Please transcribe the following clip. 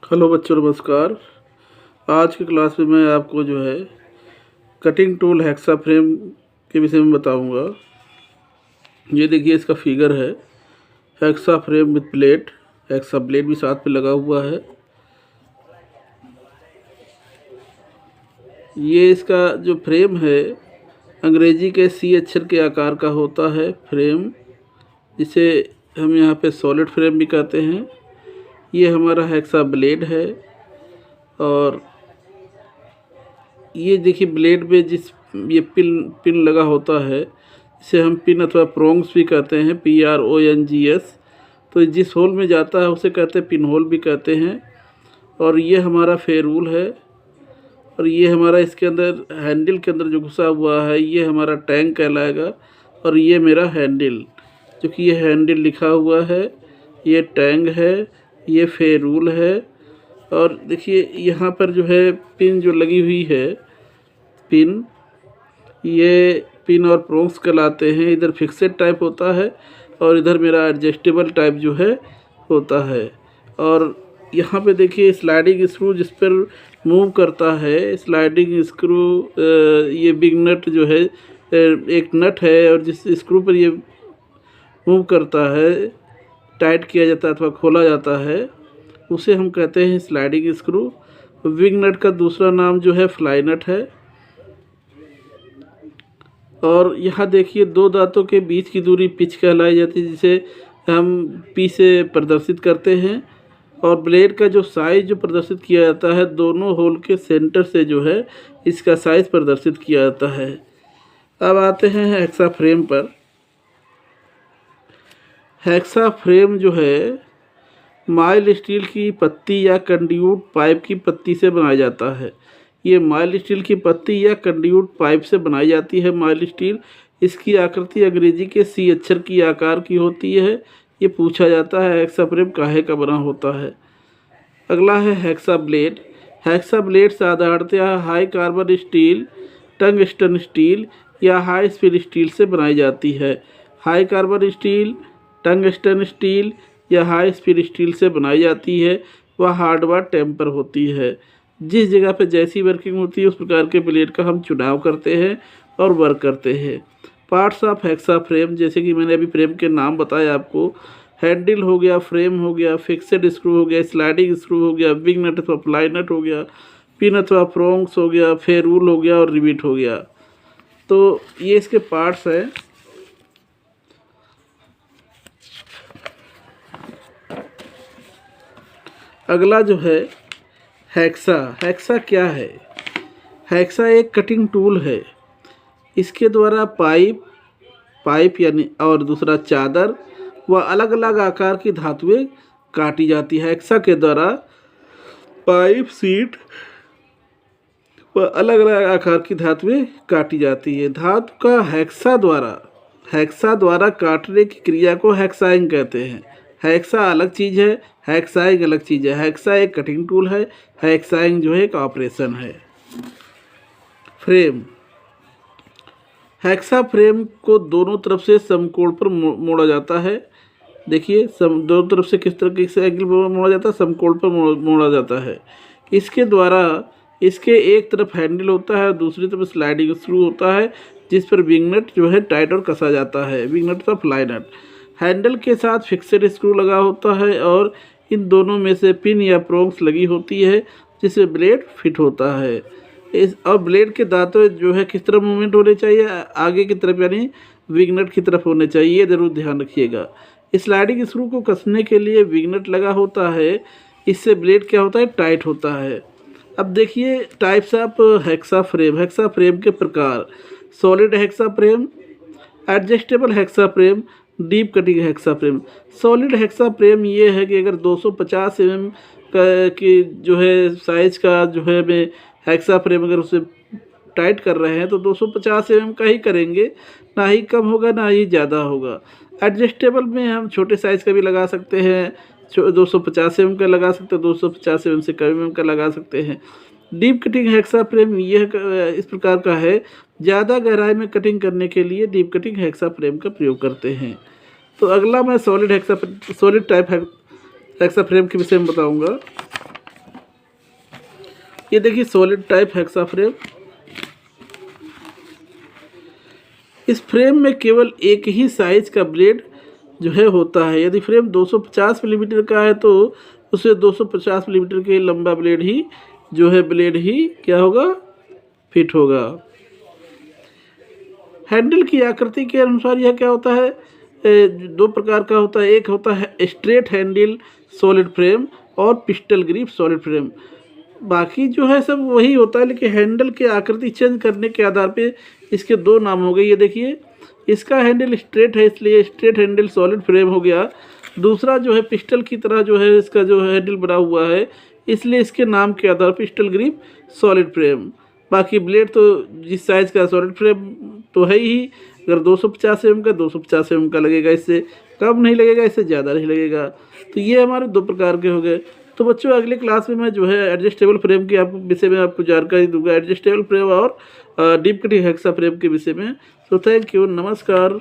Hello बच्चों, नमस्कार। आज की क्लास में मैं आपको कटिंग टूल हेक्सा फ्रेम के विषय में बताऊंगा। ये देखिए, इसका फिगर है hexa frame with plate. Hexa blade भी साथ में लगा हुआ है। ये इसका जो फ्रेम है अंग्रेजी के सी अक्षर के आकार का होता है फ्रेम, जिसे हम यहाँ पे सॉलिड फ्रेम भी कहते हैं। ये हमारा हेक्सा ब्लेड है और ये देखिए ब्लेड में जिस ये पिन लगा होता है, इसे हम पिन अथवा प्रोंग्स भी कहते हैं, PRONGS। तो जिस होल में जाता है उसे कहते हैं पिन होल भी कहते हैं। और ये हमारा फेरूल है और ये हमारा इसके अंदर हैंडल के अंदर जो घुसा हुआ है ये हमारा टैंक कहलाएगा। और ये मेरा हैंडल, जो कि ये हैंडल लिखा हुआ है, ये टैंक है, ये फेरूल है। और देखिए यहाँ पर जो है पिन जो लगी हुई है, पिन, ये पिन और प्रोंग्स कहलाते हैं। इधर फिक्सेड टाइप होता है और इधर मेरा एडजस्टेबल टाइप जो है होता है। और यहाँ पे देखिए स्लाइडिंग स्क्रू जिस पर मूव करता है, स्लाइडिंग स्क्रू, ये बिग नट जो है एक नट है और जिस स्क्रू पर ये मूव करता है, टाइट किया जाता है अथवा खोला जाता है, उसे हम कहते हैं स्लाइडिंग स्क्रू। विंग नट का दूसरा नाम जो है फ्लाई नट है। और यहाँ देखिए दो दांतों के बीच की दूरी पिच कहलाई जाती है, जिसे हम पी से प्रदर्शित करते हैं। और ब्लेड का जो साइज़ जो प्रदर्शित किया जाता है, दोनों होल के सेंटर से जो है इसका साइज़ प्रदर्शित किया जाता है। अब आते हैं हेक्सा फ्रेम पर। हेक्सा फ्रेम जो है माइल्ड स्टील की पत्ती या कंड्यूट पाइप की पत्ती से बनाया जाता है। ये माइल्ड स्टील की पत्ती या कंड्यूट पाइप से बनाई जाती है। माइल्ड स्टील, इसकी आकृति अंग्रेजी के सी अक्षर की आकार की होती है। ये पूछा जाता है हेक्सा फ्रेम काहे का बना होता है। अगला है हेक्सा ब्लेड। हेक्सा ब्लेड साधारणतः high carbon steel, tungsten steel या हाई स्पीड स्टील से बनाई जाती है। High carbon steel, tungsten steel या हाई स्पीड स्टील से बनाई जाती है। वह हार्डवार टेम्पर होती है। जिस जगह पे जैसी वर्किंग होती है उस प्रकार के ब्लेड का हम चुनाव करते हैं और वर्क करते हैं। पार्ट्स ऑफ हेक्सा फ्रेम, जैसे कि मैंने अभी फ्रेम के नाम बताए आपको, हैंडल हो गया, फ्रेम हो गया, फिक्सेड स्क्रू हो गया, स्लाइडिंग स्क्रू हो गया, विंग नट अथवा फ्लाई नट हो गया, पिन अथवा प्रोंग्स हो गया, फेरूल हो गया और रिविट हो गया। तो ये इसके पार्ट्स हैं। अगला जो है हेक्सा। हेक्सा क्या है? हेक्सा एक कटिंग टूल है। इसके द्वारा पाइप यानी और दूसरा चादर व अलग अलग आकार की धातुएं काटी जाती है। हेक्सा के द्वारा पाइप, सीट व अलग अलग आकार की धातुएं काटी जाती है। धातु का हेक्सा द्वारा काटने की क्रिया को हेक्साइंग कहते हैं। हेक्सा अलग चीज़ है, हेक्साइंग अलग चीज़ है। हेक्सा एक कटिंग टूल है, हेक्साइंग जो है एक ऑपरेशन है। फ्रेम। हेक्सा फ्रेम को दोनों तरफ से समकोण पर मोड़ा जाता है। देखिए दोनों तरफ से किस तरह से एंगल पर मोड़ा जाता है, समकोण पर मोड़ा जाता है। इसके द्वारा इसके एक तरफ हैंडल होता है और दूसरी तरफ स्लाइडिंग स्क्रू होता है, जिस पर विंग नट जो है टाइट और कसा जाता है, विंग नट का फ्लाई नट। हैंडल के साथ फिक्सेड स्क्रू लगा होता है और इन दोनों में से पिन या प्रोंग्स लगी होती है, जिससे ब्लेड फिट होता है। और ब्लेड के दांतों जो है किस तरफ मूवमेंट होने चाहिए, आगे की तरफ यानी विंग नट की तरफ होने चाहिए, ये ज़रूर ध्यान रखिएगा। स्लाइडिंग स्क्रू को कसने के लिए विंग नट लगा होता है, इससे ब्लेड क्या होता है, टाइट होता है। अब देखिए types of hexa frame. Hexa frame के प्रकार: solid hexa frame, adjustable hexa frame, deep cutting hexa frame. Solid hexa frame ये है कि अगर 250 mm की जो है साइज़ का जो है मैं हेक्सा फ्रेम अगर उसे टाइट कर रहे हैं तो 250 mm का ही करेंगे, ना ही कम होगा ना ही ज़्यादा होगा। एडजस्टेबल में हम छोटे साइज़ का भी लगा सकते हैं, 250 mm का लगा सकते हैं, 250 mm से कम mm का लगा सकते हैं। डीप कटिंग हेक्सा फ्रेम यह इस प्रकार का है, ज़्यादा गहराई में कटिंग करने के लिए डीप कटिंग हेक्सा फ्रेम का प्रयोग करते हैं। तो अगला मैं सॉलिड टाइप हेक्सा फ्रेम के विषय में बताऊंगा। ये देखिए सॉलिड टाइप हेक्सा फ्रेम। इस फ्रेम में केवल एक ही साइज का ब्लेड जो है होता है। यदि फ्रेम 250 मिलीमीटर का है तो उसे 250 मिलीमीटर के लंबा ब्लेड ही क्या होगा, फिट होगा। हैंडल की आकृति के अनुसार यह क्या होता है, दो प्रकार का होता है। एक होता है स्ट्रेट हैंडल सॉलिड फ्रेम और पिस्टल ग्रिप सॉलिड फ्रेम। बाकी जो है सब वही होता है, लेकिन हैंडल की आकृति चेंज करने के आधार पे इसके दो नाम हो गए। ये देखिए, इसका हैंडल स्ट्रेट है इसलिए स्ट्रेट हैंडल सॉलिड फ्रेम हो गया। दूसरा जो है पिस्टल की तरह जो है इसका जो हैंडल बना हुआ है, इसलिए इसके नाम के आधार पर पिस्टल ग्रिप सॉलिड फ्रेम। बाकी ब्लेड तो जिस साइज़ का सॉलिड फ्रेम तो है ही, अगर 250 mm का 250 mm का लगेगा, इससे कम नहीं लगेगा, इससे ज़्यादा नहीं लगेगा। तो ये हमारे दो प्रकार के हो गए। तो बच्चों अगली क्लास में मैं जो है एडजस्टेबल फ्रेम के विषय में आपको जानकारी दूंगा, एडजस्टेबल फ्रेम और डीप कटिंग हेक्सा फ्रेम के विषय में। तो थैंक यू, नमस्कार।